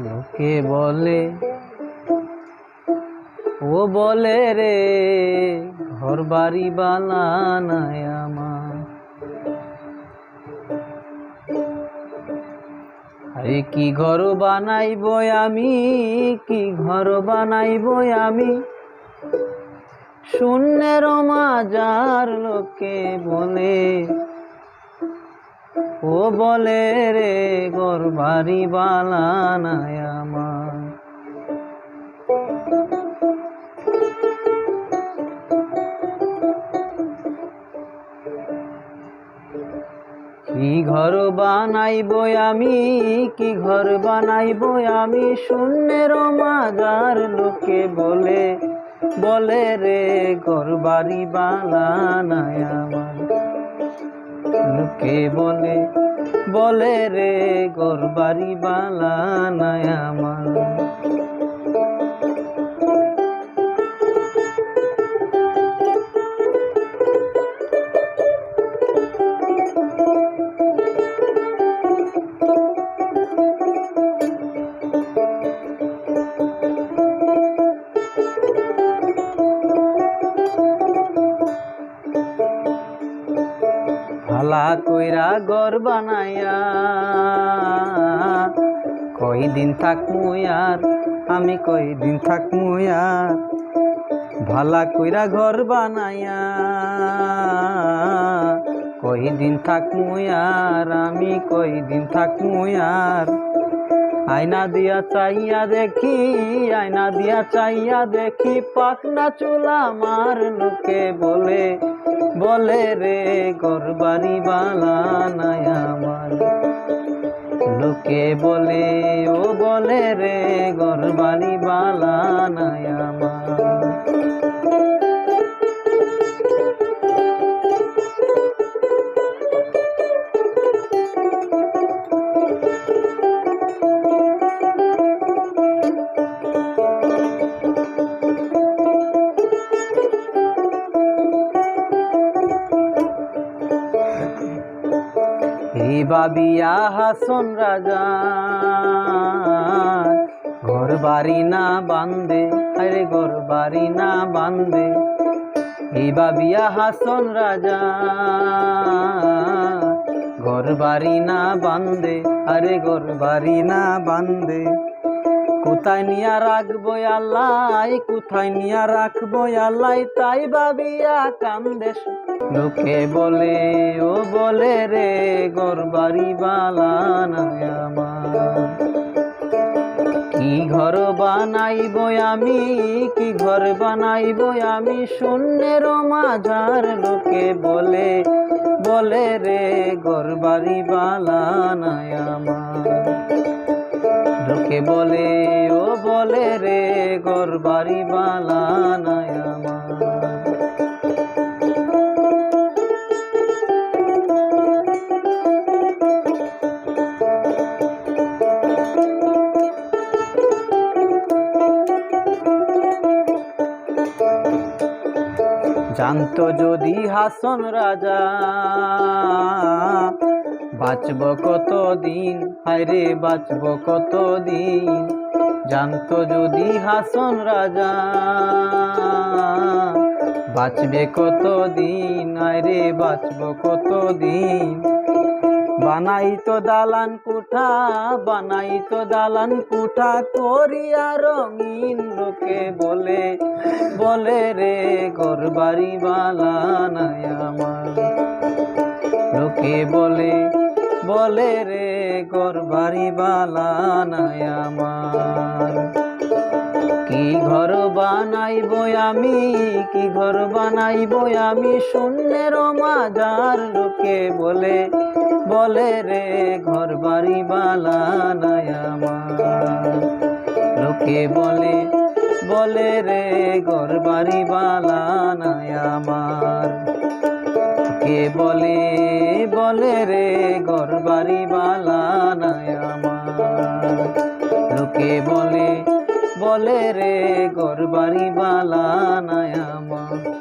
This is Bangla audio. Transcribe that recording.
লোকে বলে, ও বলে রে ঘর বাড়ি বানানায় আমার। আরে কি ঘর বানাইব আমি, কি ঘর বানাইব আমি, শূন্যের মাজার। লোকে বলে, ও বলে রে ঘর বাড়ি বানানায় আমার। কি ঘর বানাইব আমি, কি ঘর বানাইব আমি, শূন্যের মাজার। লোকে বলে, বলে রে ঘর বাড়ি বানানায় আমার। লোকে বলে, বলে রে ঘর বাড়ি বানানায় আমার। ভালা কইরা ঘর বানাইয়া কয়দিন থাকমু আর, আমি কয়দিন থাকমু আর। ভালা কইরা ঘর বানাইয়া কয়দিন থাকমু আর, আমি কয়দিন থাকমু আর। আয়না দিয়া চাইয়া দেখি, আয়না দিয়া চাইয়া দেখি, পাকনা চুল আমার। লোকে বলে, বলে রে ঘর বাড়ি বানানায় আমার। লোকে বলে, ও বলে রে ঘর বাড়ি বানানায় আমার। এই ভাবিয়া হাসন রাজা ঘর বাড়ি না বান্ধে, আরে ঘর বাড়ি না বান্ধে। এই ভাবিয়া হাসন রাজা ঘর বাড়ি না বান্ধে, আরে ঘর বাড়ি না বান্ধে। কোথায় নিয়া রাখবো আল্লাহ, কোথায় নিয়া রাখবো আল্লাহ, তাই ভাবিয়া কান্দে। লোকে বলে, ও বলে রে ঘর বাড়ি বানানায় আমার। কি ঘর বানাইব আমি, কি ঘর বানাইব আমি, শূন্যের মাঝার। লোকে বলে, বলে রে ঘর বাড়ি বানানায় আমার। লোকে বলে, ও বলে রে ঘর বাড়ি বানানায় আমার। জানতো যদি হাসন রাজা বাঁচব কতদিন, হায়রে বাঁচব কতদিন। জানতো যদি হাসন রাজা বাঁচবে কতদিন, হায়রে বাঁচব কতদিন। বানাইতো দালান কুঠা, বানাইতো দালান কুঠা, করিয়া রঙিন। লোকে বলে, বলে রে ঘর বাড়ি বানানায় আমার। লোকে বলে, বলে রে ঘর বাড়ি বানানায় আমার। কি ঘর বানাইব আমি, কি ঘর বানাইব আমি, শূন্যের মাঝার। লোকে বলে, বলে রে ঘর বাড়ি বানানায় আমার। লোকে বলে, বলে রে ঘর বাড়ি বানানায় আমার। কে বলে, বলে রে ঘর বাড়ি বানানায় আমার। লোকে বলে, বলে রে ঘর বাড়ি বানানায় আমার।